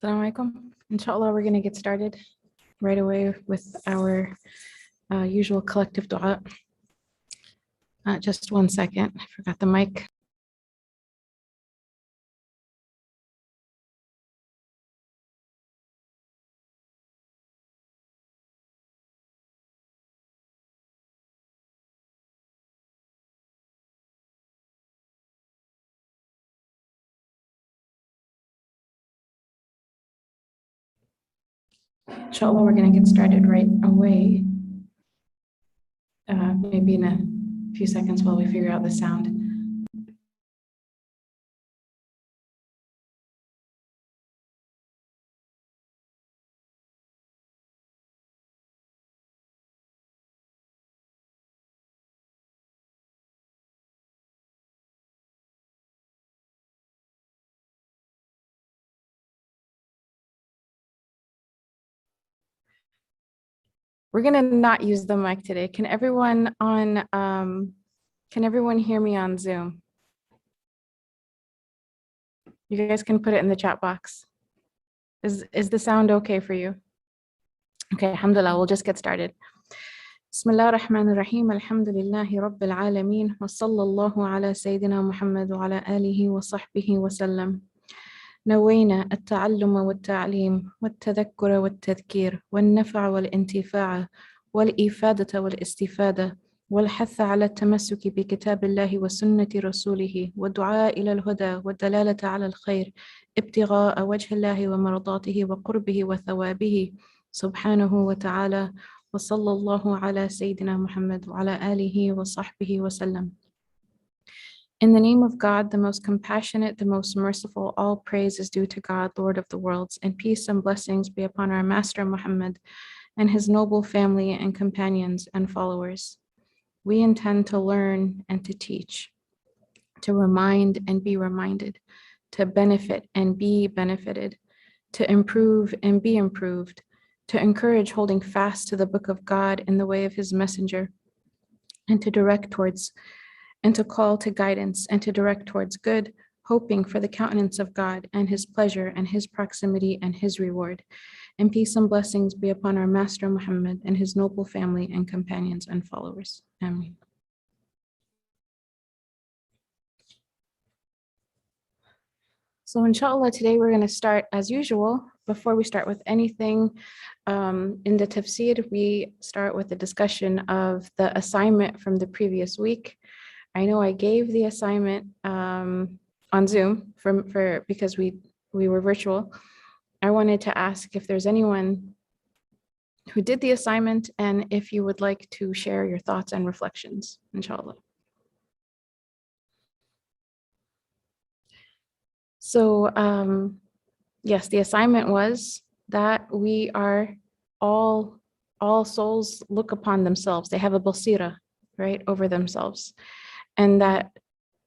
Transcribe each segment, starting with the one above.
Assalamu alaikum. Inshallah, we're going to get started right away with our usual collective dua. Just 1 second. I forgot the mic. Inshallah, we're going to get started right away. Maybe in a few seconds while we figure out the sound. We're going to not use the mic today. Can everyone hear me on Zoom? You guys can put it in the chat box. Is the sound okay for you? Okay, alhamdulillah, we'll just get started. Bismillah ar-Rahman ar-Rahim, alhamdulillahi rabbil alameen, wa sallallahu ala Sayyidina Muhammad wa ala alihi wa sahbihi wa sallam. نوينا التعلم والتعليم والتذكر والتذكير والنفع والانتفاع والإفادة والاستفادة والحث على التمسك بكتاب الله وسنة رسوله والدعاء إلى الهدى والدلالة على الخير ابتغاء وجه الله ومرضاته وقربه وثوابه سبحانه وتعالى وصلى الله على سيدنا محمد وعلى آله وصحبه وسلم. In the name of God, the most compassionate, the most merciful, all praise is due to God, Lord of the worlds, and peace and blessings be upon our Master Muhammad and his noble family and companions and followers. We intend to learn and to teach, to remind and be reminded, to benefit and be benefited, to improve and be improved, to encourage holding fast to the book of God in the way of his messenger, and to direct towards and to call to guidance and to direct towards good, hoping for the countenance of God and his pleasure and his proximity and his reward. And peace and blessings be upon our Master Muhammad and his noble family and companions and followers. Ameen. So inshallah, today we're going to start as usual. Before we start with anything in the tafsir, we start with a discussion of the assignment from the previous week. I know I gave the assignment on Zoom because we were virtual. I wanted to ask if there's anyone who did the assignment and if you would like to share your thoughts and reflections, inshallah. So yes, the assignment was that we are all souls look upon themselves. They have a basira, right, over themselves. And that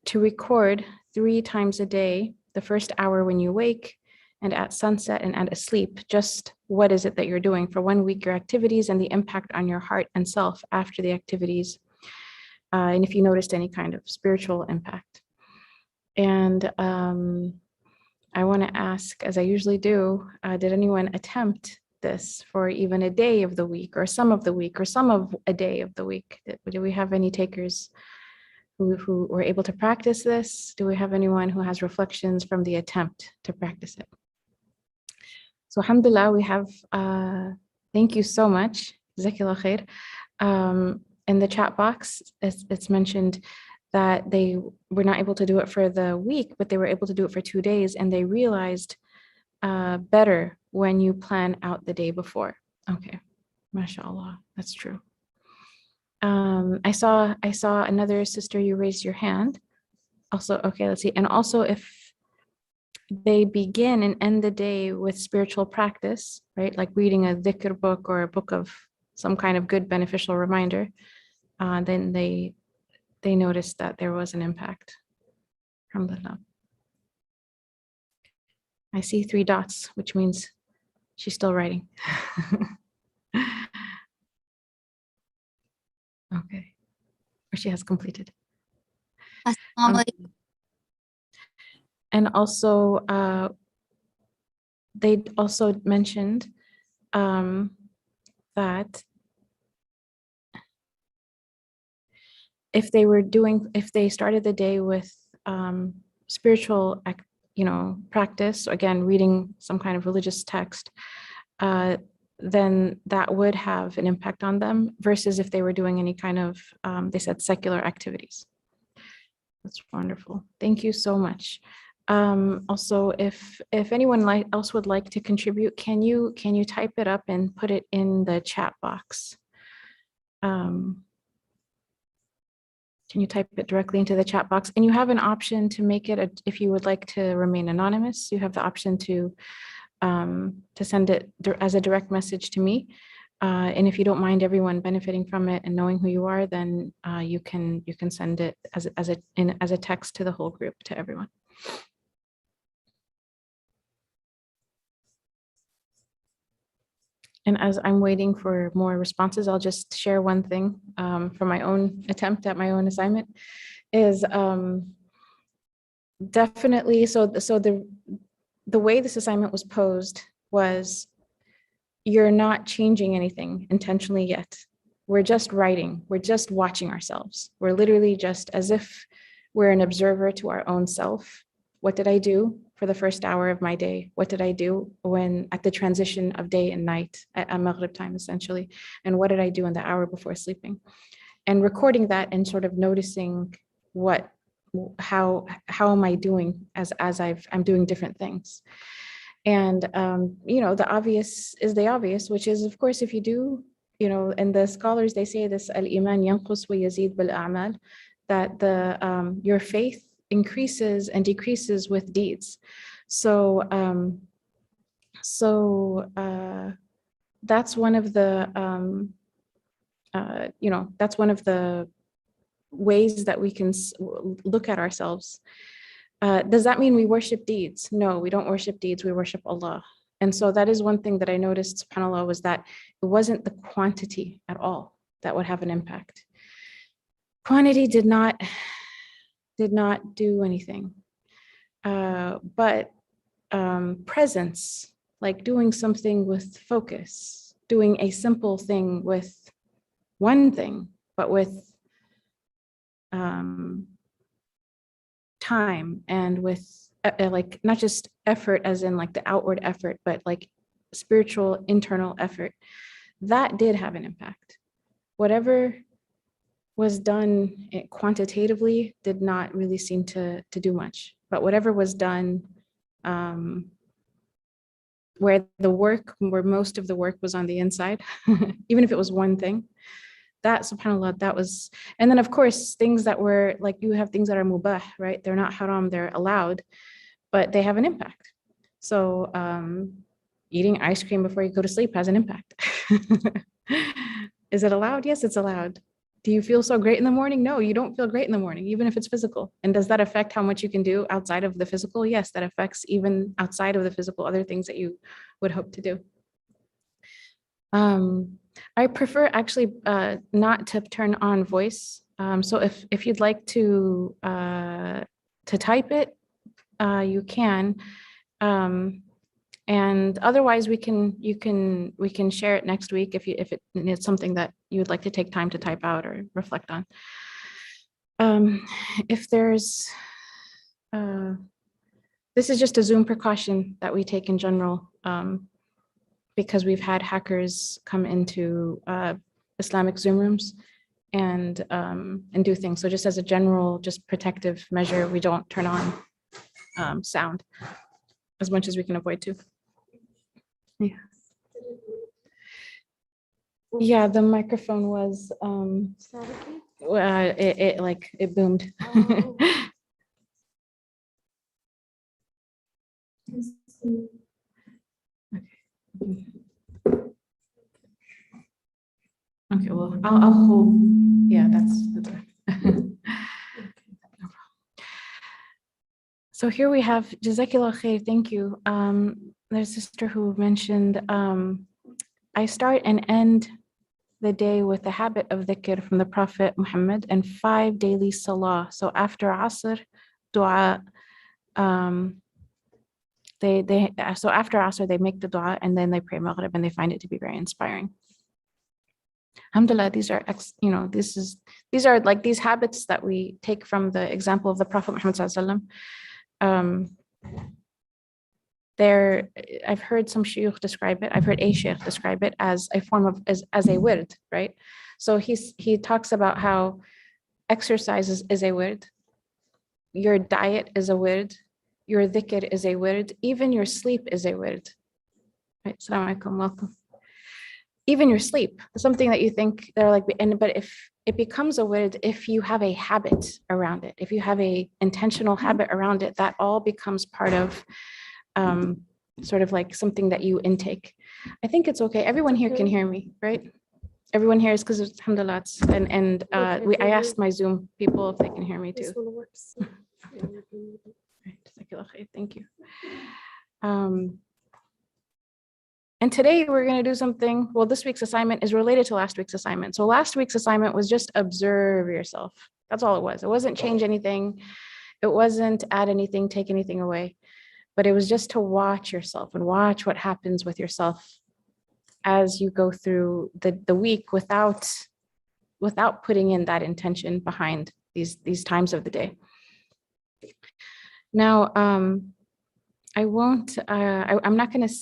to record 3 times a day, the first hour when you wake and at sunset and at asleep, just what is it that you're doing for 1 week, your activities and the impact on your heart and self after the activities. And if you noticed any kind of spiritual impact. And I want to ask, as I usually do, did anyone attempt this for even a day of the week or some of the week or some of a day of the week? Do we have any takers who were able to practice this? Do we have anyone who has reflections from the attempt to practice it? So alhamdulillah, we have, thank you so much, Jazakallah khair. In the chat box, it's mentioned that they were not able to do it for the week, but they were able to do it for 2 days, and they realized better when you plan out the day before. Okay, mashallah, that's true. I saw another sister, you raised your hand. Also, okay, let's see. And also if they begin and end the day with spiritual practice, right? Like reading a dhikr book or a book of some kind of good beneficial reminder, then they noticed that there was an impact. Alhamdulillah. I see 3 dots, which means she's still writing. Okay, or she has completed. And also, they also mentioned that if they started the day with spiritual, practice, again, reading some kind of religious text, then that would have an impact on them versus if they were doing any kind of, they said, secular activities. That's wonderful. Thank you so much. Also, if anyone else would like to contribute, can you type it up and put it in the chat box? Can you type it directly into the chat box? And you have an option to make it, if you would like to remain anonymous, you have the option to send it as a direct message to me. And if you don't mind everyone benefiting from it and knowing who you are, then you can send it as a text to the whole group, to everyone. And as I'm waiting for more responses, I'll just share one thing from my own attempt at my own assignment is definitely, so the way this assignment was posed was, you're not changing anything intentionally yet. We're just writing, we're just watching ourselves. We're literally just as if we're an observer to our own self. What did I do for the first hour of my day? What did I do when at the transition of day and night at Maghrib time, essentially? And what did I do in the hour before sleeping? And recording that and sort of noticing how am I doing as I'm doing different things. And the obvious is the obvious, which is, of course, if you do, and the scholars, they say this, al-iman yanqus wa yazid bil a'mal, that your faith increases and decreases with deeds. So that's one of the that's one of the ways that we can look at ourselves. Does that mean we worship deeds? No, we don't worship deeds, we worship Allah. And so that is one thing that I noticed, subhanAllah, was that it wasn't the quantity at all that would have an impact. Quantity did not do anything. But presence, like doing something with focus, doing a simple thing with one thing, but with time and with like not just effort as in like the outward effort, but like spiritual internal effort, that did have an impact. Whatever was done quantitatively did not really seem to do much, but whatever was done where most of the work was on the inside, even if it was one thing, that, subhanAllah, that was, and then of course, things that were like, you have things that are mubah, right? They're not haram, they're allowed, but they have an impact. So eating ice cream before you go to sleep has an impact. Is it allowed? Yes, it's allowed. Do you feel so great in the morning? No, you don't feel great in the morning, even if it's physical. And does that affect how much you can do outside of the physical? Yes, that affects even outside of the physical, other things that you would hope to do. I prefer actually not to turn on voice. So if you'd like to type it, you can. And otherwise we can share it next week if it's something that you would like to take time to type out or reflect on. If there's this is just a Zoom precaution that we take in general, because we've had hackers come into Islamic Zoom rooms and do things. So just as a general, just protective measure, we don't turn on sound as much as we can avoid to. Yeah. Yeah, the microphone was it boomed. Oh. Okay, well, I'll hold. Yeah, that's So here we have Jazakillah khair, thank you. There's a sister who mentioned, I start and end the day with the habit of dhikr from the Prophet Muhammad and 5 daily salah. So after Asr, dua, So after Asr, they make the dua and then they pray Maghrib, and they find it to be very inspiring. Alhamdulillah, these are like these habits that we take from the example of the Prophet Muhammad sallallahu alaihi wasallam. I've heard some shuyukh describe it. I've heard a shaykh describe it as a form of as a wird, right? So he talks about how exercise is a wird, your diet is a wird, your dhikr is a wird, even your sleep is a wird. Right? Assalamu alaikum, welcome. Even your sleep, something that you think they're like, but if it becomes a wird, if you have a habit around it, if you have a intentional habit around it, that all becomes part of sort of like something that you intake. I think it's okay. Everyone here can hear me, right? Everyone here is because alhamdulillah. I asked my Zoom people if they can hear me too. Thank you. And today we're going to do something. Well, this week's assignment is related to last week's assignment. So last week's assignment was just observe yourself. That's all it was. It wasn't change anything. It wasn't add anything, take anything away. But it was just to watch yourself and watch what happens with yourself as you go through the week without putting in that intention behind these times of the day. Now, I'm not going to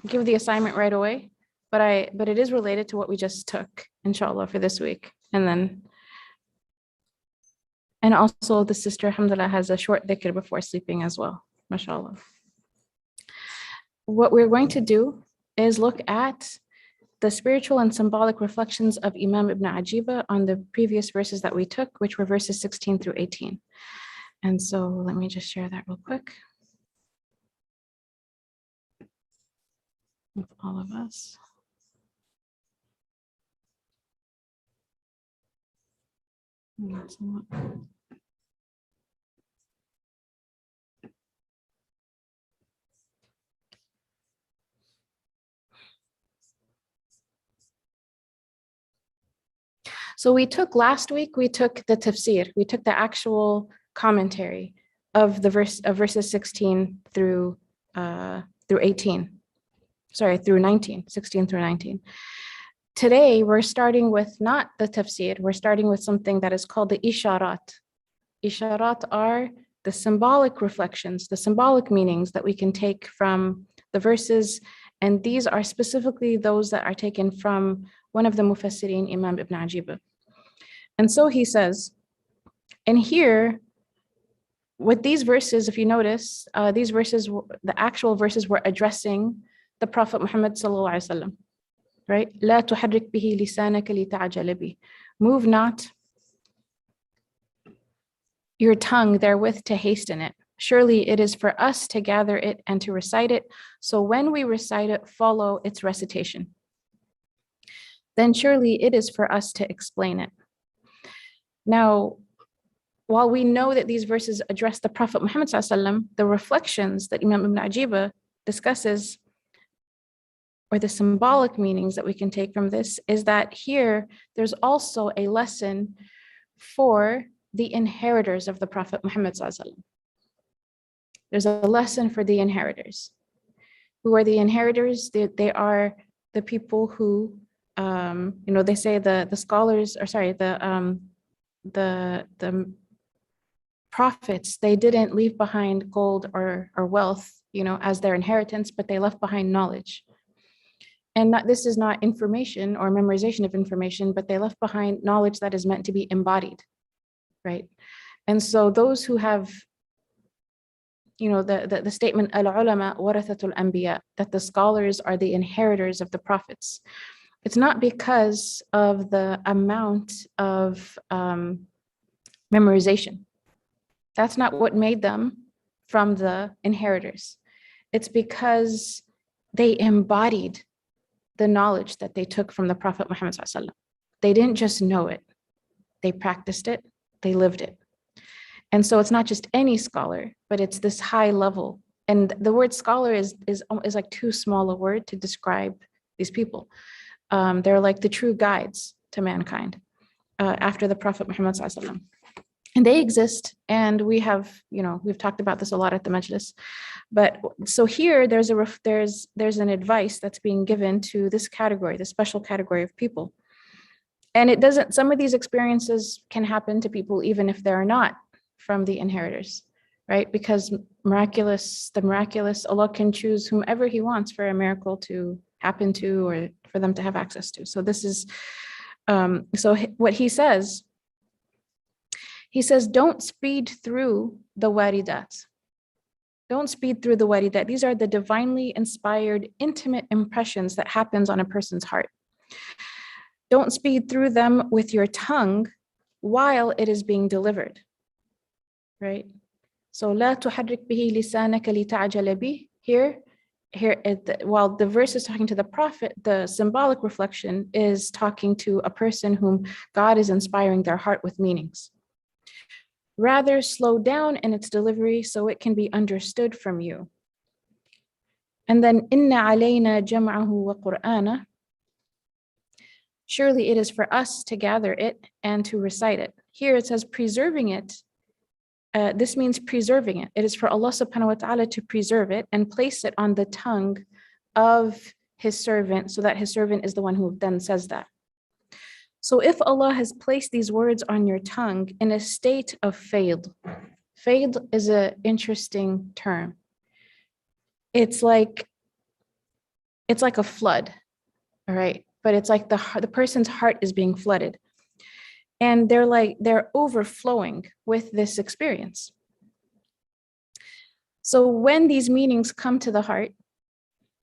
give the assignment right away, but it is related to what we just took, inshallah, for this week. And also the sister, alhamdulillah, has a short dhikr before sleeping as well, mashallah. What we're going to do is look at the spiritual and symbolic reflections of Imam Ibn Ajiba on the previous verses that we took, which were verses 16 through 18. And so let me just share that real quick with all of us. So last week, we took the tafsir, we took the actual commentary of the verses 16 through 18. Sorry, through 19, 16 through 19. Today, we're starting with not the tafsir, we're starting with something that is called the isharat. Isharat are the symbolic reflections, the symbolic meanings that we can take from the verses, and these are specifically those that are taken from one of the mufassirin, Imam Ibn Ajiba. And so he says, and here, with these verses, if you notice, these verses, the actual verses were addressing the Prophet Muhammad sallallahu alaihi wasallam, right? لا تحرك به لسانك لتعجل به. Move not your tongue therewith to hasten it. Surely it is for us to gather it and to recite it. So when we recite it, follow its recitation. Then surely it is for us to explain it. Now, while we know that these verses address the Prophet Muhammad sallallahu alaihi wasallam, the reflections that Imam Ibn Ajiba discusses, or the symbolic meanings that we can take from this, is that here there's also a lesson for the inheritors of the Prophet Muhammad sallallahu alaihi wasallam. There's a lesson for the inheritors. Who are the inheritors? They are the people who, they say the scholars, or sorry, the prophets, they didn't leave behind gold or wealth, as their inheritance, but they left behind knowledge. And this is not information or memorization of information, but they left behind knowledge that is meant to be embodied, right? And so those who have, the statement, al-ulama warathatul anbiya, that the scholars are the inheritors of the prophets. It's not because of the amount of memorization. That's not what made them from the inheritors. It's because they embodied the knowledge that they took from the Prophet Muhammad sallallahu alaihi wasallam. They didn't just know it. They practiced it. They lived it. And so it's not just any scholar, but it's this high level. And the word scholar is like too small a word to describe these people. They're like the true guides to mankind after the Prophet Muhammad sallallahu alaihi wasallam. And they exist. And we have, we've talked about this a lot at the Majlis. But so here there's an advice that's being given to this category, this special category of people. And some of these experiences can happen to people even if they're not from the inheritors, right? Because the miraculous, Allah can choose whomever He wants for a miracle to happen to or for them to have access to. So this is, what He says, don't speed through the waridat. Don't speed through the waridat. These are the divinely inspired, intimate impressions that happens on a person's heart. Don't speed through them with your tongue while it is being delivered, right? So لا تحرك به لسانك لتعجل به. Here, while the verse is talking to the Prophet, the symbolic reflection is talking to a person whom God is inspiring their heart with meanings. Rather, slow down in its delivery so it can be understood from you. And then, إِنَّ عَلَيْنَا جَمْعَهُ وَقُرْآنَهُ. Surely it is for us to gather it and to recite it. Here it says preserving it. This means preserving it. It is for Allah subhanahu wa ta'ala to preserve it and place it on the tongue of His servant, so that His servant is the one who then says that. So if Allah has placed these words on your tongue in a state of fayd is an interesting term. It's like a flood, all right? But it's like the person's heart is being flooded. And they're overflowing with this experience. So when these meanings come to the heart,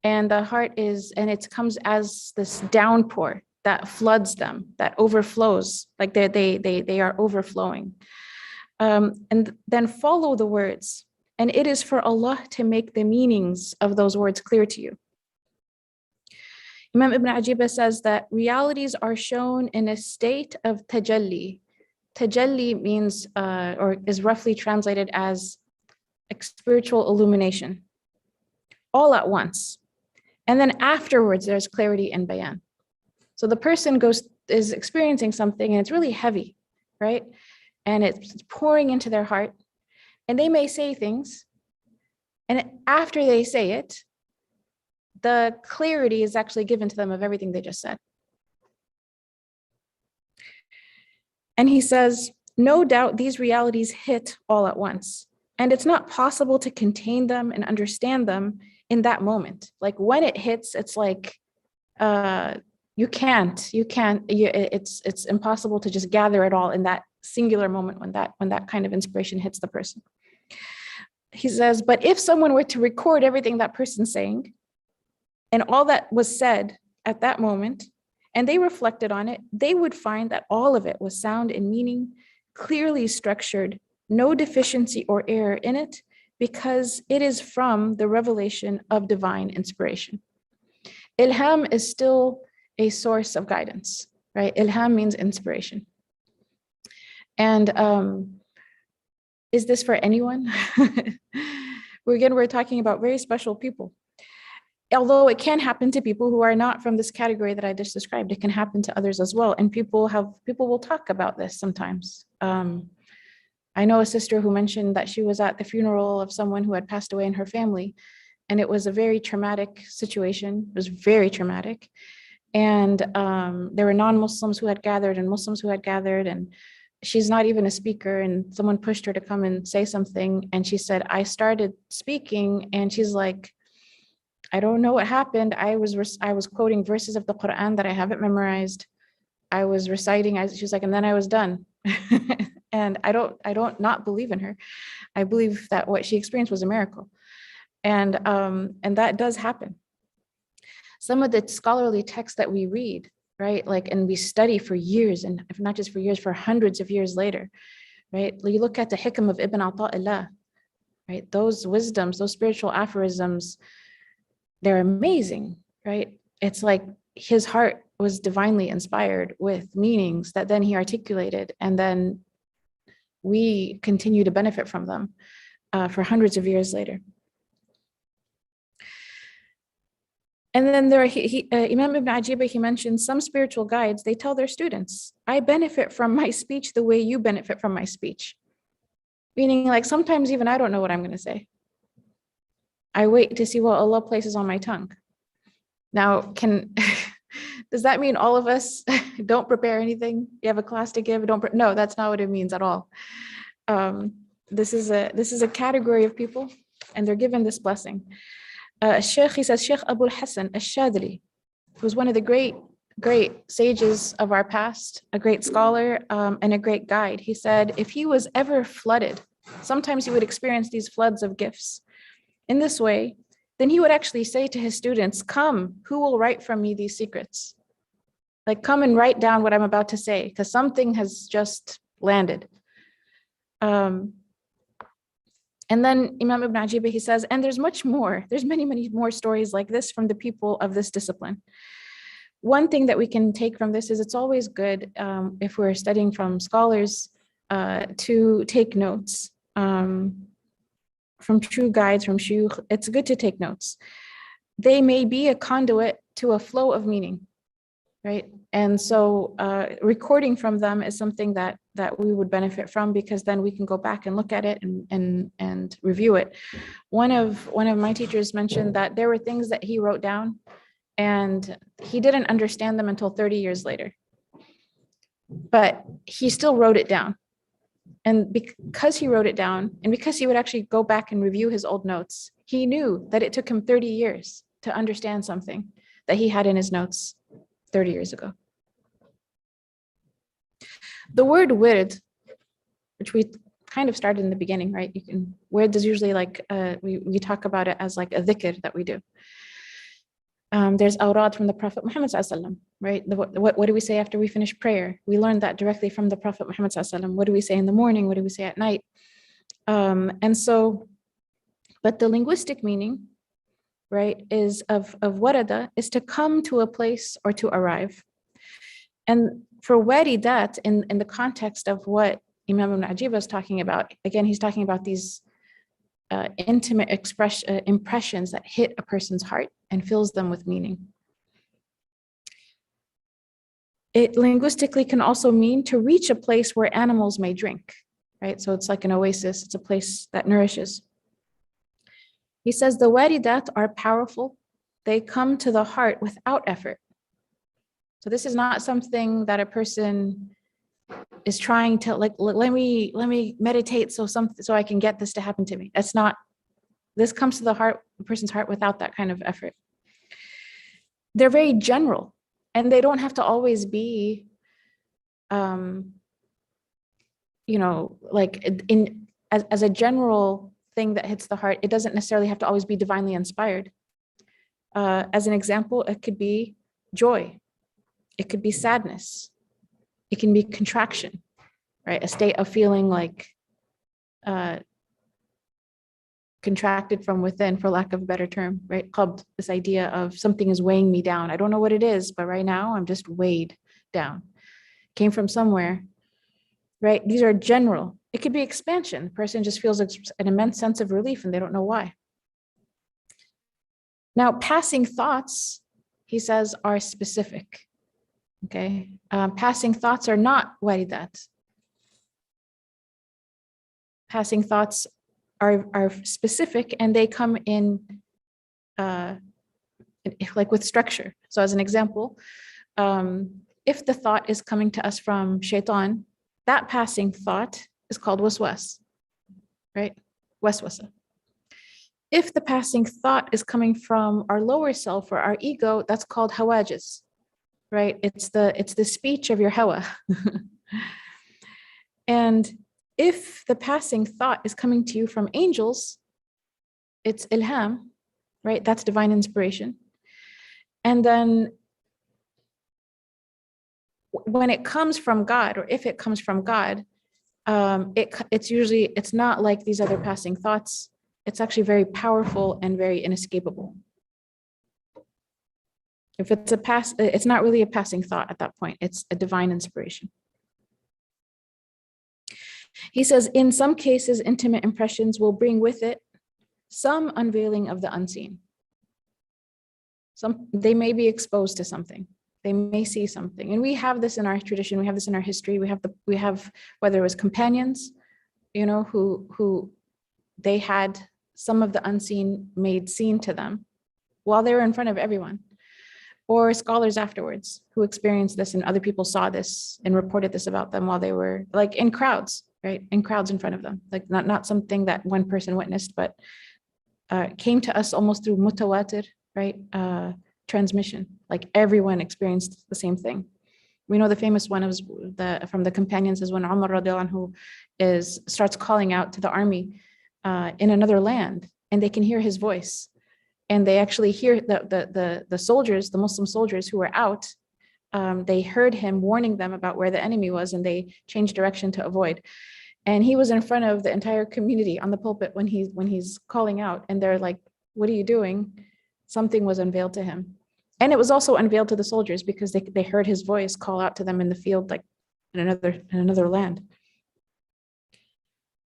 and the heart it comes as this downpour that floods them, that overflows, like they are overflowing. And then follow the words. And it is for Allah to make the meanings of those words clear to you. Imam Ibn Ajibah says that realities are shown in a state of tajalli. Tajalli means, or is roughly translated as spiritual illumination, all at once. And then afterwards, there's clarity and bayan. So the person is experiencing something and it's really heavy, right? And it's pouring into their heart. And they may say things. And after they say it, the clarity is actually given to them of everything they just said. And he says, no doubt these realities hit all at once. And it's not possible to contain them and understand them in that moment. Like when it hits, it's like, it's impossible to just gather it all in that singular moment when that kind of inspiration hits the person. He says, but if someone were to record everything that person's saying and all that was said at that moment, and they reflected on it, they would find that all of it was sound in meaning, clearly structured, no deficiency or error in it, because it is from the revelation of divine inspiration. Ilham is still a source of guidance, right? Ilham means inspiration. And is this for anyone? We're talking about very special people. Although it can happen to people who are not from this category that I just described, it can happen to others as well. And people will talk about this sometimes. I know a sister who mentioned that she was at the funeral of someone who had passed away in her family. And it was a very traumatic situation. It was very traumatic. And there were non-Muslims who had gathered and Muslims who had gathered. And she's not even a speaker. And someone pushed her to come and say something. And she said, I started speaking. And she's like, I don't know what happened. I was quoting verses of the Qur'an that I haven't memorized. I was reciting. She was like, and then I was done. And I don't not believe in her. I believe that what she experienced was a miracle. And that does happen. Some of the scholarly texts that we read, right? Like, and we study for years, and if not just for years, for hundreds of years later, right? You look at the hikam of Ibn Ata'illah, right? Those wisdoms, those spiritual aphorisms, they're amazing, right? It's like his heart was divinely inspired with meanings that then he articulated, and then we continue to benefit from them for hundreds of years later. And then Imam Ibn Ajibah, he mentions some spiritual guides, they tell their students, I benefit from my speech the way you benefit from my speech. Meaning like sometimes even I don't know what I'm going to say. I wait to see what Allah places on my tongue. Now, does that mean all of us don't prepare anything? You have a class to give, no, that's not what it means at all. This is a category of people, and they're given this blessing. Shaykh, he says, Shaykh Abu al-Hasan al-Shadili, who was one of the great sages of our past, a great scholar, and a great guide. He said, if he was ever flooded, sometimes he would experience these floods of gifts. In this way, then he would actually say to his students, come, who will write from me these secrets? Like, come and write down what I'm about to say, because something has just landed. And then Imam Ibn Ajibah, he says, and there's much more. There's many more stories like this from the people of this discipline. One thing that we can take from this is it's always good, if we're studying from scholars, to take notes. From true guides, from shuyukh, it's good to take notes. They may be a conduit to a flow of meaning, right? And so recording from them is something that we would benefit from, because then we can go back and look at it and review it. One of my teachers mentioned that there were things that he wrote down and he didn't understand them until 30 years later, but he still wrote it down. And because he wrote it down, and because he would actually go back and review his old notes, he knew that it took him 30 years to understand something that he had in his notes 30 years ago. The word wird, which we kind of started in the beginning, right? Wird is usually like, we talk about it as like a dhikr that we do. There's awrad from the Prophet Muhammad ﷺ, right? What do we say after we finish prayer? We learned that directly from the Prophet Muhammad ﷺ. What do we say in the morning? What do we say at night? And so, but the linguistic meaning, right, is of warada, is to come to a place or to arrive. And for waridat, in the context of what Imam Ibn Ajibah is talking about, again, he's talking about these intimate impressions that hit a person's heart and fills them with meaning. It linguistically can also mean to reach a place where animals may drink, right? So it's like an oasis, it's a place that nourishes. He says the waridat are powerful. They come to the heart without effort. So this is not something that a person is trying to like, let me meditate so I can get this to happen to me. That's not, this comes to the heart, the person's heart, without that kind of effort. They're very general, and they don't have to always be, like as a general thing that hits the heart. It doesn't necessarily have to always be divinely inspired. As an example, it could be joy. It could be sadness. It can be contraction, right? A state of feeling like contracted from within, for lack of a better term, right? Qabd, this idea of something is weighing me down. I don't know what it is, but right now I'm just weighed down. Came from somewhere, right? These are general. It could be expansion. The person just feels an immense sense of relief and they don't know why. Now, passing thoughts, he says, are specific. Okay, passing thoughts are not waridat. Passing thoughts are specific, and they come in like with structure. So as an example, if the thought is coming to us from shaitan, that passing thought is called waswas, right? Waswasa. If the passing thought is coming from our lower self or our ego, that's called hawajis, right? It's the speech of your hawa. And if the passing thought is coming to you from angels, it's ilham, right? That's divine inspiration. And then when it comes from God, or if it comes from God, it's not like these other passing thoughts. It's actually very powerful and very inescapable. If it's not really a passing thought at that point. It's a divine inspiration. He says, in some cases, intimate impressions will bring with it some unveiling of the unseen. They may be exposed to something. They may see something. And we have this in our tradition. We have this in our history. We have whether it was companions, who they had some of the unseen made seen to them while they were in front of everyone, or scholars afterwards who experienced this and other people saw this and reported this about them while they were like in crowds, right? In crowds in front of them, like not something that one person witnessed, but came to us almost through mutawatir, right? Transmission, like everyone experienced the same thing. We know the famous one was from the companions is when Umar radiallahu anhu starts calling out to the army in another land, and they can hear his voice, and they actually hear the soldiers, the Muslim soldiers who were out. They heard him warning them about where the enemy was, and they changed direction to avoid. And he was in front of the entire community on the pulpit when he's calling out, and they're like, "What are you doing?" Something was unveiled to him. And it was also unveiled to the soldiers because they heard his voice call out to them in the field, like in another land.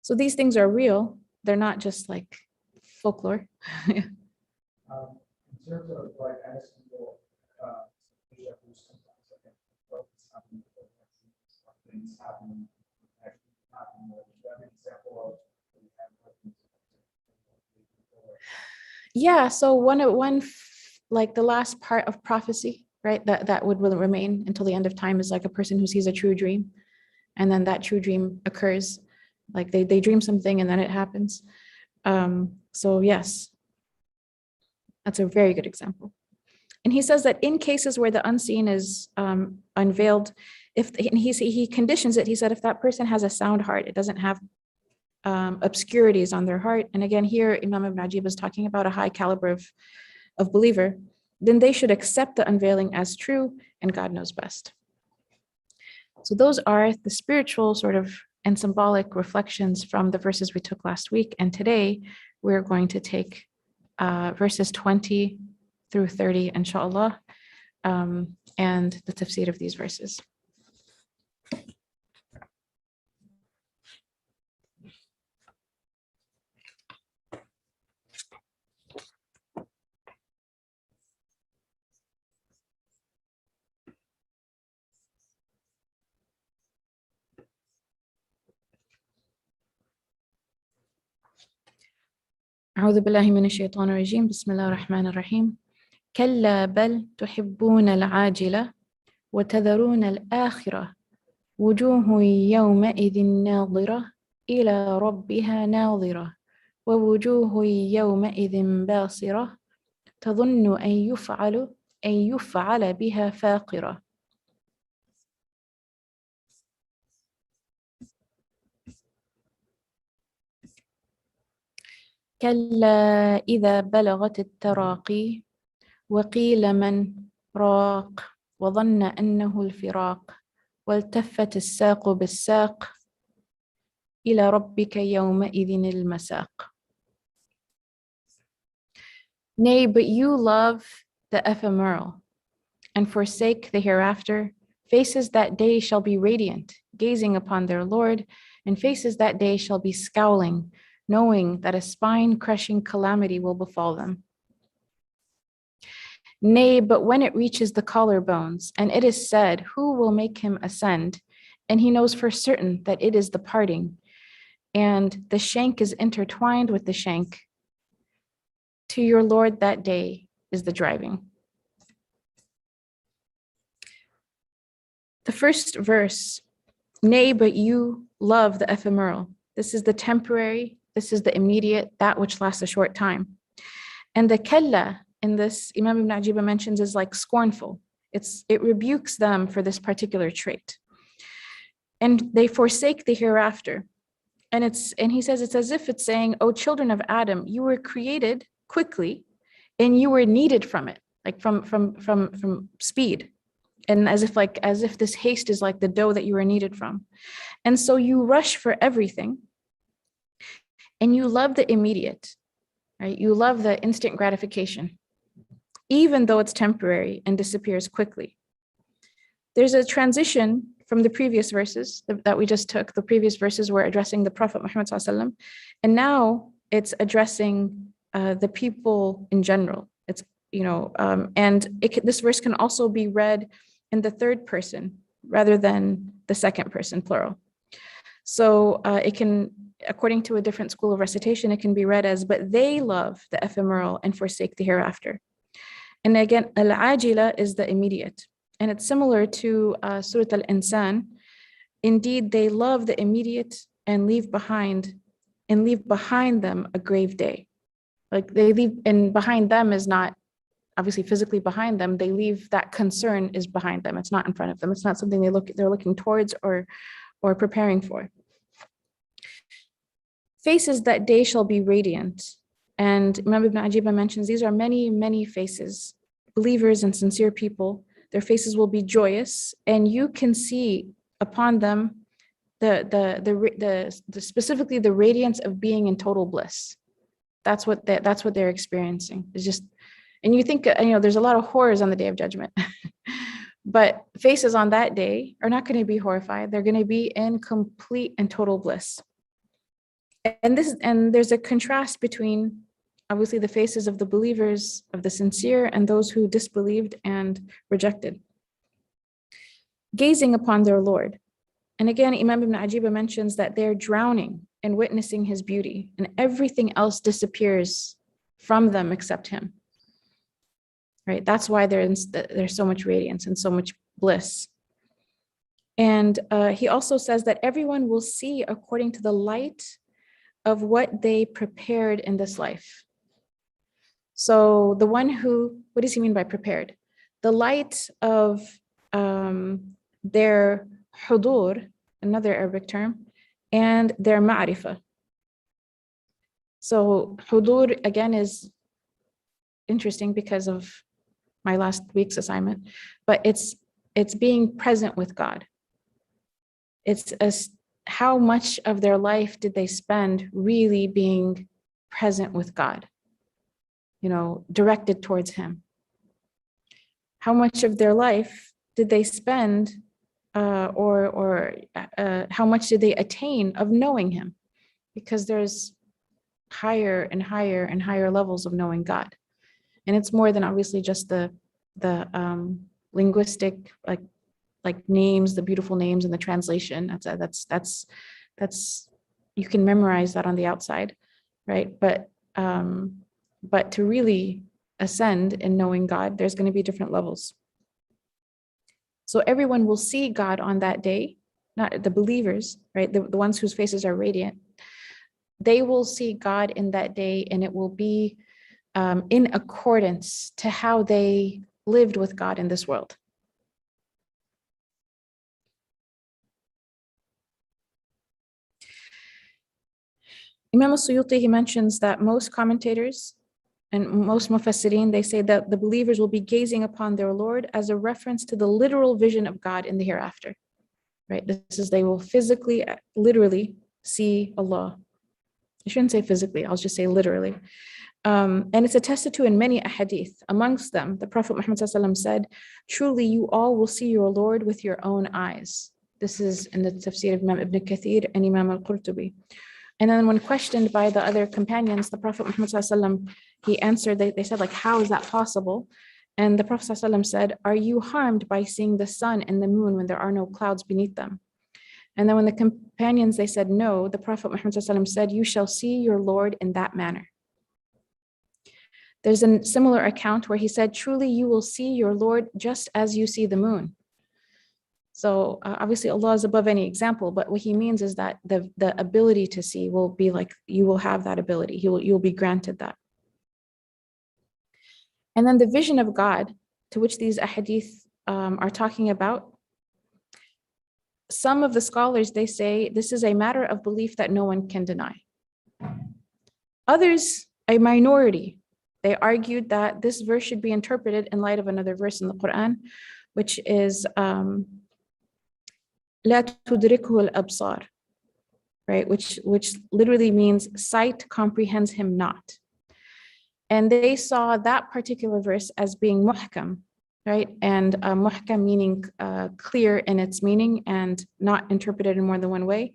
So these things are real. They're not just like folklore. In terms of like asking people, things happen, Yeah, so one like the last part of prophecy, right? That would remain until the end of time is like a person who sees a true dream, and then that true dream occurs. Like they dream something and then it happens. So yes, that's a very good example. And he says that in cases where the unseen is unveiled, and he conditions it, he said, if that person has a sound heart, it doesn't have obscurities on their heart. And again, here Imam Ibn Ajib is talking about a high caliber of believer, then they should accept the unveiling as true, and God knows best. So those are the spiritual sort of and symbolic reflections from the verses we took last week. And today we're going to take verses 20 through 30, inshallah, and the tafsir of these verses. أعوذ بالله من الشيطان الرجيم بسم الله الرحمن الرحيم كلا بل تحبون العاجلة وتذرون الآخرة وجوه يومئذ ناظرة إلى ربها ناظرة ووجوه يومئذ باصرة تظن أن يفعل بها فاقرة. كلا إذا بلغت التراقي وقيل من راق وظن أنه الفراق والتفت الساق بالساق إلى ربك يومئذ المساق. Nay, but you love the ephemeral and forsake the hereafter. Faces that day shall be radiant, gazing upon their Lord, and faces that day shall be scowling, knowing that a spine-crushing calamity will befall them. Nay, but when it reaches the collarbones, and it is said, who will make him ascend? And he knows for certain that it is the parting, and the shank is intertwined with the shank. To your Lord that day is the driving. The first verse, nay, but you love the ephemeral. This is the temporary, this is the immediate, that which lasts a short time. And the kalla in this, Imam Ibn Ajib mentions, is like scornful. It rebukes them for this particular trait. And they forsake the hereafter. And he says it's as if it's saying, oh, children of Adam, you were created quickly and you were needed from it, like from speed. And as if this haste is like the dough that you were needed from. And so you rush for everything and you love the immediate, right? You love the instant gratification, even though it's temporary and disappears quickly. There's a transition from the previous verses that we just took. The previous verses were addressing the Prophet Muhammad ﷺ, and now it's addressing the people in general. It's, this verse can also be read in the third person rather than the second person, plural. So it can according to a different school of recitation, it can be read as, but they love the ephemeral and forsake the hereafter. And again, al-ajila is the immediate. And it's similar to Surah al-Insan. Indeed, they love the immediate and leave behind them a grave day. Like they leave, and behind them is not obviously physically behind them. They leave that concern is behind them. It's not in front of them. It's not something they're looking towards or preparing for. Faces that day shall be radiant. And Imam Ibn Ajiba mentions these are many, many faces. Believers and sincere people, their faces will be joyous, and you can see upon them the specifically the radiance of being in total bliss. That's what they're experiencing. It's just, and you think, there's a lot of horrors on the Day of Judgment, but faces on that day are not going to be horrified. They're going to be in complete and total bliss. And there's a contrast between obviously the faces of the believers, of the sincere, and those who disbelieved and rejected. Gazing upon their Lord. And again, Imam Ibn Ajiba mentions that they're drowning in witnessing his beauty, and everything else disappears from them except him. Right? That's why there's so much radiance and so much bliss. And he also says that everyone will see according to the light of what they prepared in this life. So the one who, what does he mean by prepared? The light of their hudur, another Arabic term, and their ma'rifah. So hudur again is interesting because of my last week's assignment, but it's being present with God. It's how much of their life did they spend really being present with God, directed towards him? How much of their life did they spend or how much did they attain of knowing him? Because there's higher and higher and higher levels of knowing God. And it's more than obviously just the linguistic, like names, the beautiful names and the translation. That's you can memorize that on the outside, right? But to really ascend in knowing God, there's going to be different levels. So everyone will see God on that day, not the believers, right? The ones whose faces are radiant. They will see God in that day, and it will be in accordance to how they lived with God in this world. Imam al-Suyuti, he mentions that most commentators and most mufassirin, they say that the believers will be gazing upon their Lord as a reference to the literal vision of God in the hereafter, right? This is, they will physically, literally see Allah. I shouldn't say physically, I'll just say literally. And it's attested to in many ahadith. Amongst them, the Prophet Muhammad ﷺ said, truly you all will see your Lord with your own eyes. This is in the tafsir of Imam Ibn Kathir and Imam al-Qurtubi. And then when questioned by the other companions, the Prophet Muhammad ﷺ, he answered, they said, like, how is that possible? And the Prophet ﷺ said, are you harmed by seeing the sun and the moon when there are no clouds beneath them? And then when the companions, they said no, the Prophet Muhammad ﷺ said, you shall see your Lord in that manner. There's a similar account where he said, truly you will see your Lord just as you see the moon. So obviously Allah is above any example, but what he means is that the ability to see will be like, you will have that ability. You'll be granted that. And then the vision of God, to which these ahadith are talking about, some of the scholars, they say this is a matter of belief that no one can deny. Others, a minority, they argued that this verse should be interpreted in light of another verse in the Qur'an, which is لا تدركه الأبصار, right? Which literally means sight comprehends him not. And they saw that particular verse as being muhkam, right? And muhkam meaning clear in its meaning and not interpreted in more than one way.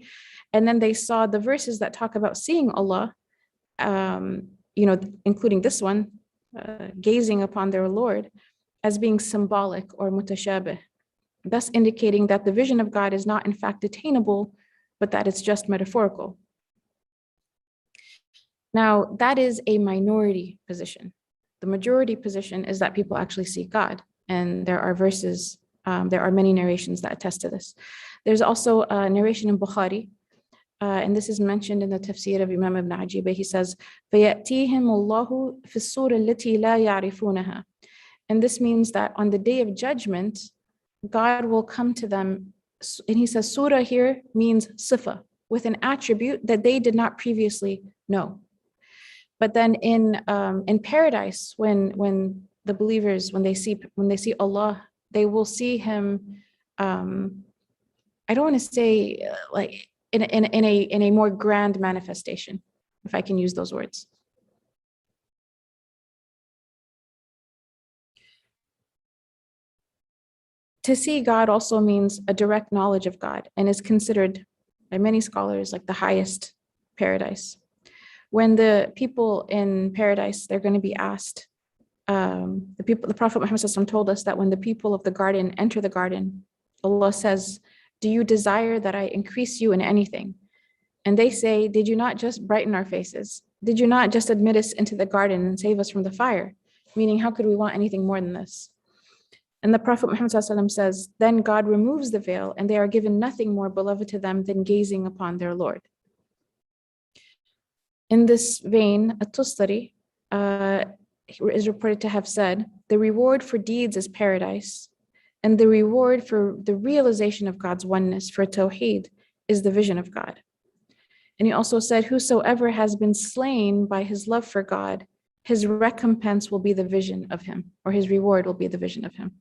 And then they saw the verses that talk about seeing Allah, including this one, gazing upon their Lord, as being symbolic or mutashabih, thus indicating that the vision of God is not in fact attainable, but that it's just metaphorical. Now, that is a minority position. The majority position is that people actually see God. And there are verses, there are many narrations that attest to this. There's also a narration in Bukhari, and this is mentioned in the tafsir of Imam Ibn Ajibah. He says, فَيَأْتِيهِمُ اللَّهُ فِي السُّورَ الَّتِي لَا يَعْرِفُونَهَا. And this means that on the day of judgment, God will come to them. And he says, surah here means sifa, with an attribute that they did not previously know. But then in paradise, when the believers, when they see Allah, they will see him. I don't want to say like in a more grand manifestation, if I can use those words. To see God also means a direct knowledge of God and is considered by many scholars like the highest paradise. When the people in paradise, they're going to be asked, the Prophet Muhammad SAW told us that when the people of the garden enter the garden, Allah says, do you desire that I increase you in anything? And they say, did you not just brighten our faces? Did you not just admit us into the garden and save us from the fire? Meaning, how could we want anything more than this? And the Prophet Muhammad SAW says, then God removes the veil and they are given nothing more beloved to them than gazing upon their Lord. In this vein, At-Tustari is reported to have said, the reward for deeds is paradise, and the reward for the realization of God's oneness, for Tawheed, is the vision of God. And he also said, whosoever has been slain by his love for God, his recompense will be the vision of him, or his reward will be the vision of him.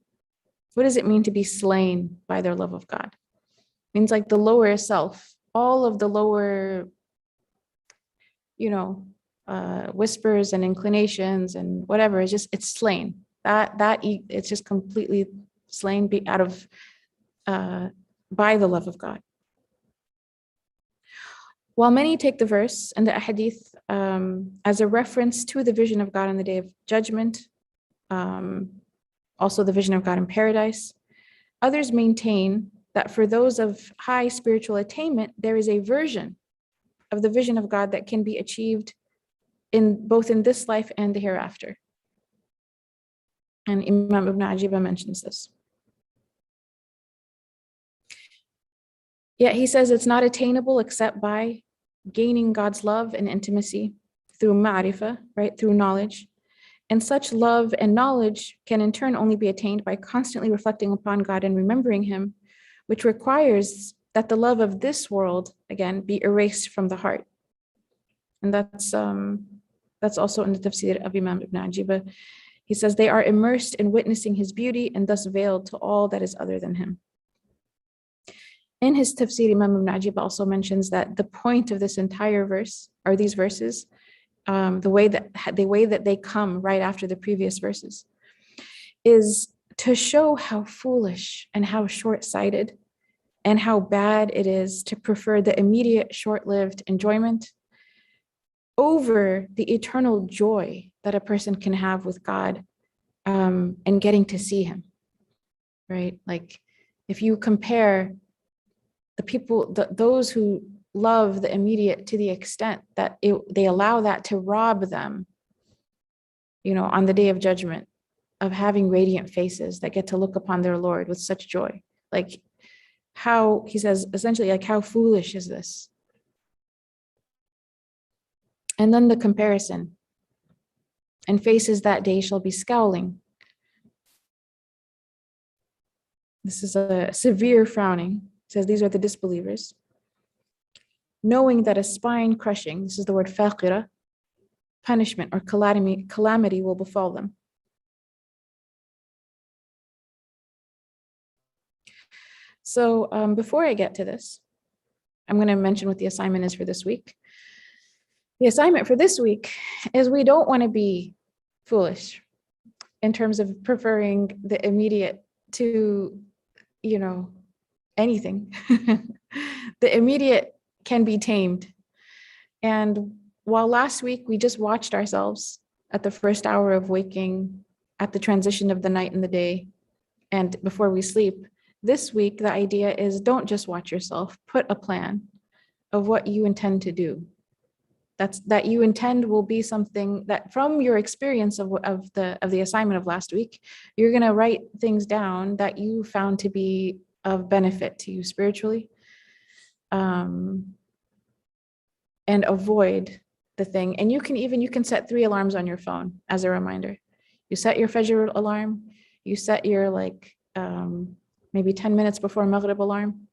What does it mean to be slain by their love of God? It means like the lower self, all of the lower, whispers and inclinations and whatever, it's slain. It's just completely slain by the love of God. While many take the verse and the ahadith as a reference to the vision of God on the day of judgment, also the vision of God in paradise, others maintain that for those of high spiritual attainment, there is a version of the vision of God that can be achieved both in this life and the hereafter. And Imam Ibn Ajibah mentions this. Yet he says it's not attainable except by gaining God's love and intimacy through ma'rifah, right, through knowledge. And such love and knowledge can in turn only be attained by constantly reflecting upon God and remembering him, which requires that the love of this world, again, be erased from the heart. And that's also in the tafsir of Imam Ibn Ajibah. He says they are immersed in witnessing his beauty and thus veiled to all that is other than him. In his tafsir, Imam Ibn Ajibah also mentions that the point of this entire verse, or these verses, the way that they come right after the previous verses, is to show how foolish and how short-sighted and how bad it is to prefer the immediate short-lived enjoyment over the eternal joy that a person can have with God and getting to see him, right? Like if you compare the people, those who love the immediate to the extent that they allow that to rob them, on the day of judgment, of having radiant faces that get to look upon their Lord with such joy. Like how, he says, essentially, like how foolish is this? And then the comparison. And faces that day shall be scowling. This is a severe frowning. It says these are the disbelievers. Knowing that a spine crushing, this is the word faqira, punishment or calamity will befall them. So before I get to this, I'm going to mention what the assignment is for this week. The assignment for this week is we don't want to be foolish in terms of preferring the immediate to, anything. The immediate can be tamed. And while last week we just watched ourselves at the first hour of waking, at the transition of the night and the day, and before we sleep, this week the idea is don't just watch yourself, put a plan of what you intend to do. that you intend will be something that from your experience of the assignment of last week, you're going to write things down that you found to be of benefit to you spiritually, and avoid the thing. And you can set 3 alarms on your phone as a reminder. You set your Fajr alarm, you set your maybe 10 minutes before Maghrib alarm,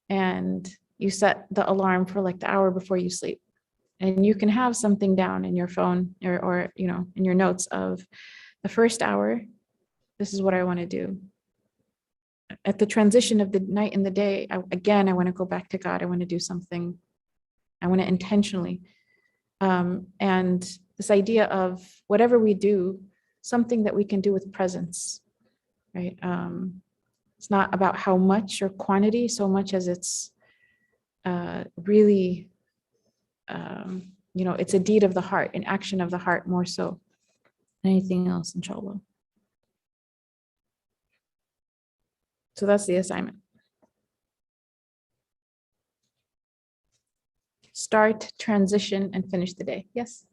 and you set the alarm for like the hour before you sleep. And you can have something down in your phone or in your notes of the first hour, this is what I want to do. At the transition of the night and the day, I want to go back to God. I want to do something. I want to intentionally. And this idea of whatever we do, something that we can do with presence, right? It's not about how much or quantity so much as it's really, it's a deed of the heart, an action of the heart more so than anything else, inshallah. So that's the assignment. Start, transition, and finish the day. Yes?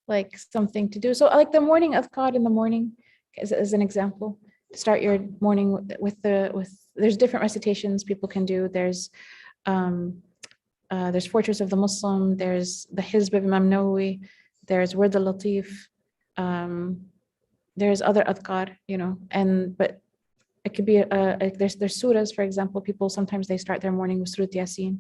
Like something to do. So like the morning adhkar in the morning as an example. Start your morning with there's different recitations people can do. There's Fortress of the Muslim, there's the Hizb of Imam Nawawi, there's Wird al-Latif, there's other adhkar, but it could be there's surahs, for example. People sometimes they start their morning with Surah Yasin.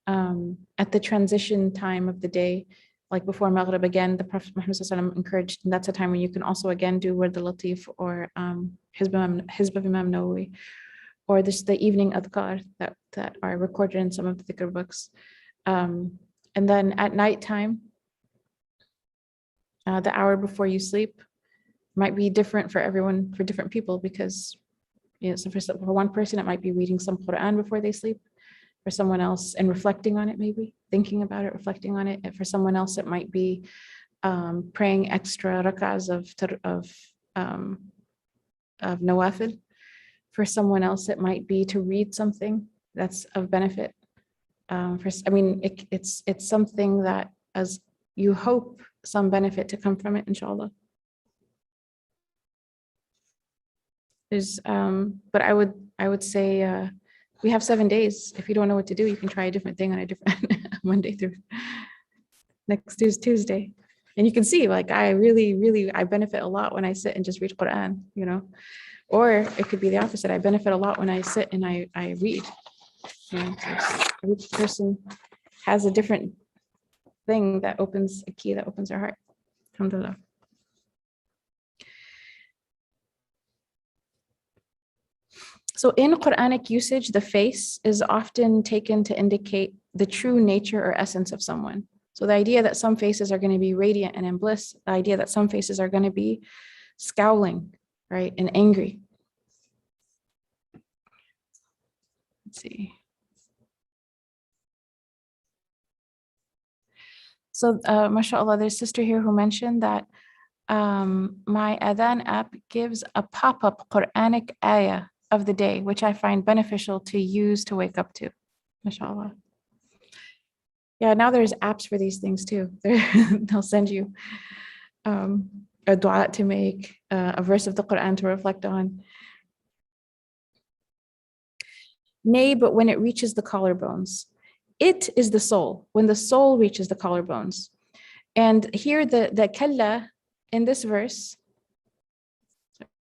At the transition time of the day, like before Maghrib, again, the Prophet Muhammad ﷺ encouraged, and that's a time when you can also again do Wird al-Latif or Hizb of Imam Nawawi, or the evening adhkar that are recorded in some of the dhikr books. And then at nighttime, the hour before you sleep might be different for everyone, for different people, because so for one person, it might be reading some Qur'an before they sleep. For someone else, and reflecting on it, maybe thinking about it, reflecting on it. And for someone else, it might be praying extra rak'ahs of nawafil. For someone else, it might be to read something that's of benefit. It's something that, as you hope some benefit to come from it, inshallah. But I would say we have 7 days. If you don't know what to do, you can try a different thing on a different Monday through next Tuesday. And you can see, like, I benefit a lot when I sit and just read Qur'an, or it could be the opposite. I benefit a lot when I sit and I read. So every person has a different thing that opens a key that opens their heart. Alhamdulillah. So in Quranic usage, the face is often taken to indicate the true nature or essence of someone. So the idea that some faces are going to be radiant and in bliss, the idea that some faces are going to be scowling, right, and angry. Let's see. So mashallah, there's a sister here who mentioned that my Adhan app gives a pop-up Quranic ayah of the day, which I find beneficial to use to wake up to. Mashallah. Yeah, now there's apps for these things too. They'll send you a dua to make, a verse of the Qur'an to reflect on. Nay, but when it reaches the collarbones. It is the soul, when the soul reaches the collarbones. And here the kalla in this verse,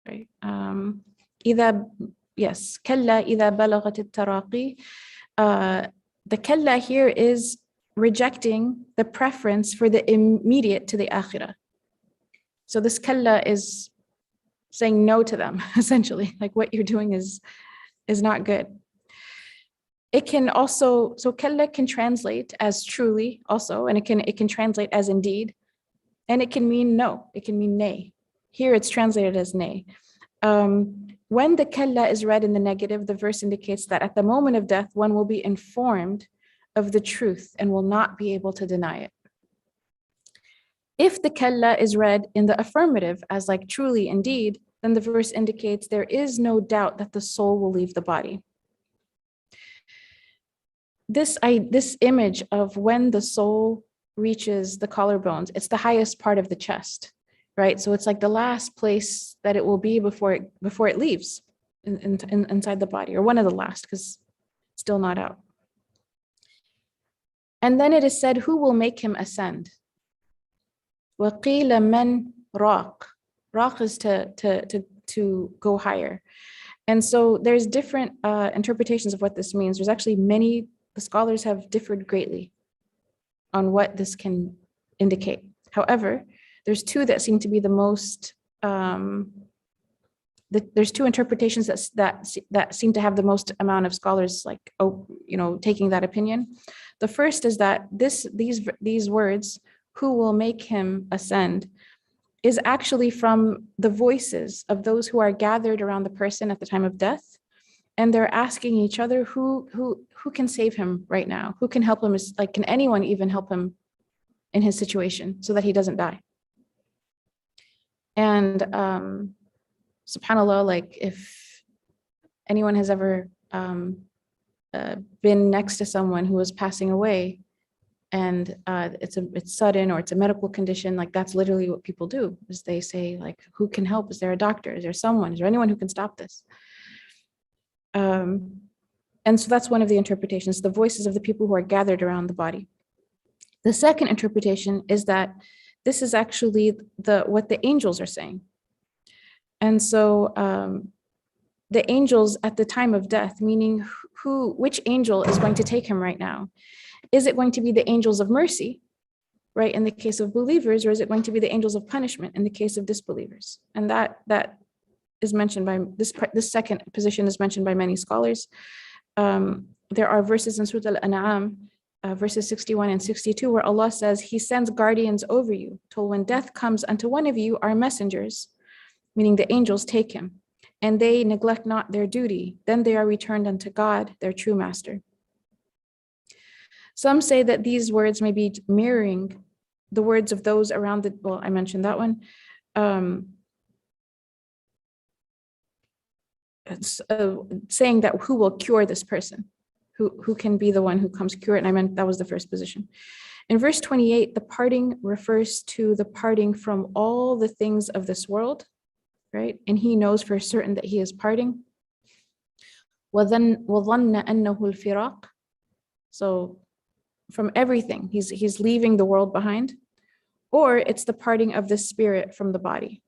sorry, كلا إذا بلغت التراقي. The kalla here is rejecting the preference for the immediate to the akhirah. So this kalla is saying no to them, essentially, like what you're doing is not good. It can also, so kalla can translate as truly also, and it can translate as indeed, and it can mean no, it can mean nay. Here it's translated as nay. When the kalla is read in the negative, the verse indicates that at the moment of death, one will be informed of the truth and will not be able to deny it. If the kalla is read in the affirmative as like truly, indeed, then the verse indicates there is no doubt that the soul will leave the body. this image of when the soul reaches the collarbones, it's the highest part of the chest, right? So it's like the last place that it will be before it leaves inside the body, or one of the last, because it's still not out. And then it is said, who will make him ascend? وَقِيلَ مَنْ رَاقٍ. Raq is to go higher. And so there's different interpretations of what this means. There's actually the scholars have differed greatly on what this can indicate. However, there's two that seem to be the most, there's two interpretations that seem to have the most amount of scholars taking that opinion. The first is that these words, who will make him ascend, is actually from the voices of those who are gathered around the person at the time of death. And they're asking each other, who can save him right now? Who can help him? Can anyone even help him in his situation so that he doesn't die? And subhanAllah, if anyone has ever been next to someone who is passing away, and it's sudden, or it's a medical condition, that's literally what people do, is they say, who can help? Is there a doctor? Is there someone? Is there anyone who can stop this? And so that's one of the interpretations, the voices of the people who are gathered around the body. The second interpretation is that this is actually what the angels are saying. And so the angels at the time of death, meaning which angel is going to take him right now? Is it going to be the angels of mercy, right, in the case of believers, or is it going to be the angels of punishment in the case of disbelievers? And that is mentioned by this second position is mentioned by many scholars. There are verses in Surah al-An'am, verses 61 and 62, where Allah says, He sends guardians over you till when death comes unto one of you, our messengers, meaning the angels, take him, and they neglect not their duty. Then they are returned unto God, their true master. Some say that these words may be mirroring the words of those around I mentioned that one. Saying that who will cure this person? Who can be the one who comes cure it? And I meant that was the first position. In verse 28, the parting refers to the parting from all the things of this world, right? And he knows for certain that he is parting. وَظَنَّ أَنَّهُ الْفِرَاقِ. So from everything, he's leaving the world behind, or it's the parting of the spirit from the body.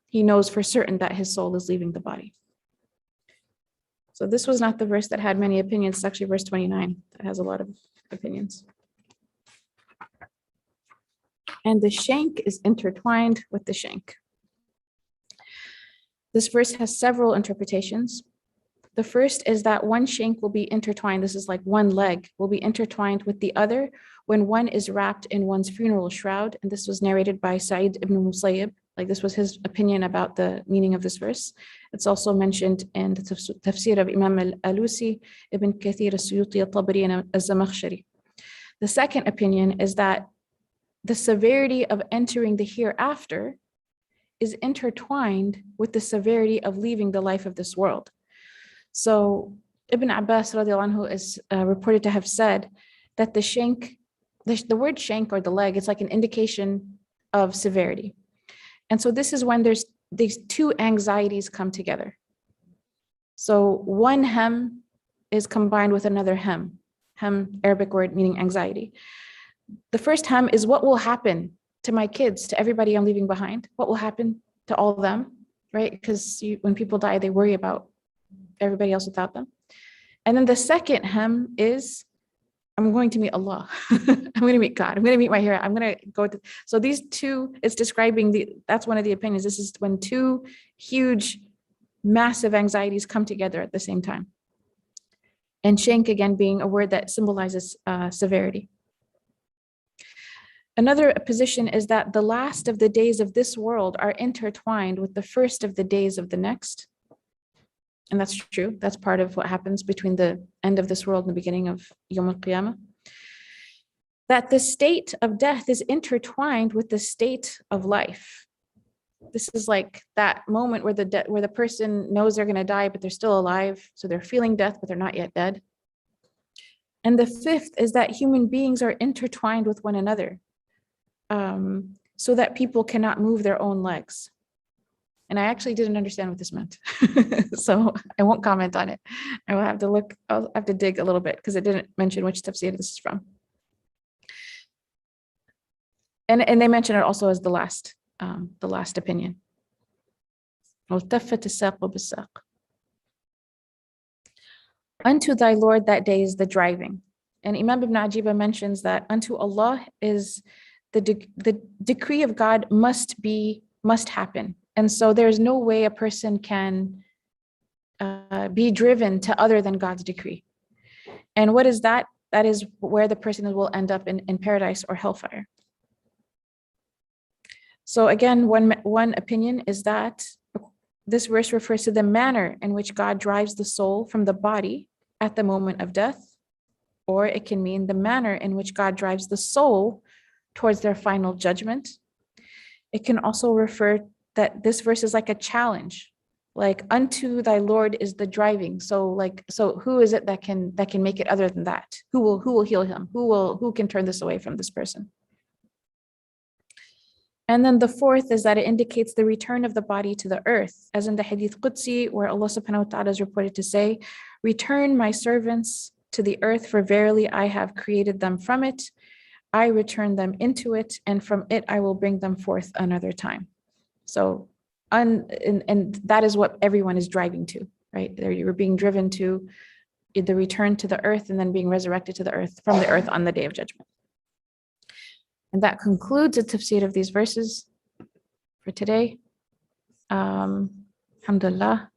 He knows for certain that his soul is leaving the body. So this was not the verse that had many opinions. It's actually verse 29 that has a lot of opinions. And the shank is intertwined with the shank. This verse has several interpretations. The first is that one shank will be intertwined. This is like one leg will be intertwined with the other when one is wrapped in one's funeral shroud. And this was narrated by Sa'id ibn Musayyib. This was his opinion about the meaning of this verse. It's also mentioned in the tafsir of Imam al-Alusi, Ibn Kathir, al-Suyuti, al-Tabari, and al-Zamakhshari. The second opinion is that the severity of entering the hereafter is intertwined with the severity of leaving the life of this world. So Ibn Abbas radiallahu anhu is reported to have said that the shank, the word shank or the leg, it's like an indication of severity. And so this is when there's these two anxieties come together. So one hem is combined with another hem. Hem, Arabic word meaning anxiety. The first hem is what will happen to my kids, to everybody I'm leaving behind. What will happen to all of them, right? Because when people die, they worry about everybody else without them. And then the second hem is, I'm going to meet Allah. I'm going to meet God. I'm going to meet my hero. I'm going to go to, so these two, it's describing that's one of the opinions. This is when two huge, massive anxieties come together at the same time. And shank, again, being a word that symbolizes severity. Another position is that the last of the days of this world are intertwined with the first of the days of the next. And that's true. That's part of what happens between the end of this world and the beginning of Yawm al-Qiyamah. That the state of death is intertwined with the state of life. This is like that moment where the person knows they're going to die, but they're still alive. So they're feeling death, but they're not yet dead. And the fifth is that human beings are intertwined with one another, so that people cannot move their own legs. And I actually didn't understand what this meant. So I won't comment on it. I will have to look, I'll have to dig a little bit because it didn't mention which tafsir this is from. And they mention it also as the last opinion. Unto thy Lord that day is the driving. And Imam Ibn Ajiba mentions that unto Allah is the decree of God must happen. And so there's no way a person can be driven to other than God's decree. And what is that? That is where the person will end up in paradise or hellfire. So again, one opinion is that this verse refers to the manner in which God drives the soul from the body at the moment of death, or it can mean the manner in which God drives the soul towards their final judgment. It can also refer that this verse is like a challenge, like unto thy Lord is the driving. So who is it that can make it other than that? Who will heal him? Who can turn this away from this person? And then the fourth is that it indicates the return of the body to the earth, as in the Hadith Qudsi, where Allah subhanahu wa ta'ala is reported to say, return my servants to the earth, for verily I have created them from it. I return them into it, and from it I will bring them forth another time. So, and that is what everyone is driving to, right? You're being driven to the return to the earth and then being resurrected to the earth, from the earth on the day of judgment. And that concludes the tafsir of these verses for today. Alhamdulillah.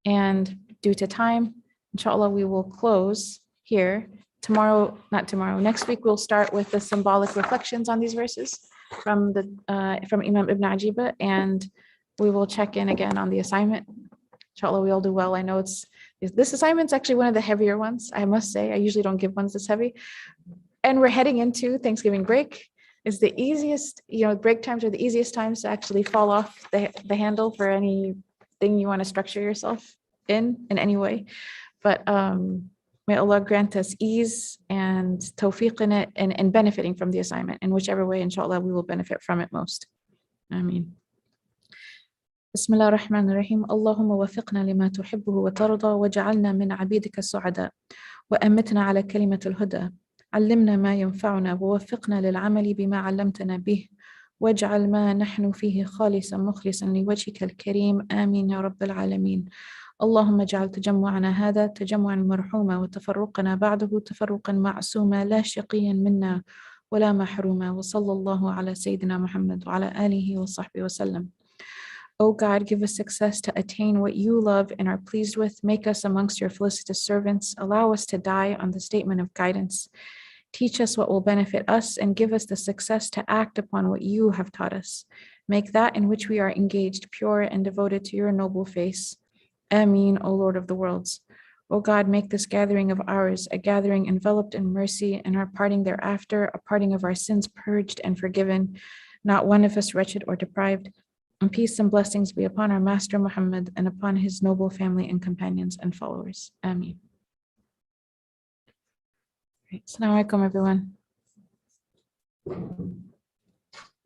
And due to time, inshallah, we will close here. Next week, we'll start with the symbolic reflections on these verses from Imam Ibn Ajiba, and we will check in again on the assignment. Inshallah, we all do well. I know this assignment's actually one of the heavier ones, I must say. I usually don't give ones this heavy. And we're heading into Thanksgiving break. It's the easiest, break times are the easiest times to actually fall off the handle for anything you want to structure yourself in any way. But may Allah grant us ease and tawfiq in it and benefiting from the assignment in whichever way, inshallah, we will benefit from it most. Ameen. بسم الله الرحمن الرحيم اللهم وفقنا لما تحبه وترضى وجعلنا من عبيدك السعداء وأمتنا على كلمة الهدى علمنا ما ينفعنا ووفقنا للعمل بما علمتنا به واجعل ما نحن فيه خالصا مخلصا لوجهك الكريم آمين يا رب العالمين اللهم اجعل تجمعنا هذا تجمعا مرحوما وتفرقنا بعده تفرقا معصوما لا شقيا منا ولا محروما وصلى الله على سيدنا محمد وعلى آله وصحبه وسلم. O God, give us success to attain what you love and are pleased with. Make us amongst your felicitous servants. Allow us to die on the statement of guidance. Teach us what will benefit us and give us the success to act upon what you have taught us. Make that in which we are engaged pure and devoted to your noble face. Ameen, O Lord of the worlds. O God, make this gathering of ours a gathering enveloped in mercy, and our parting thereafter a parting of our sins purged and forgiven, not one of us wretched or deprived. And peace and blessings be upon our Master Muhammad and upon his noble family and companions and followers. Ameen. Assalamu alaikum, everyone.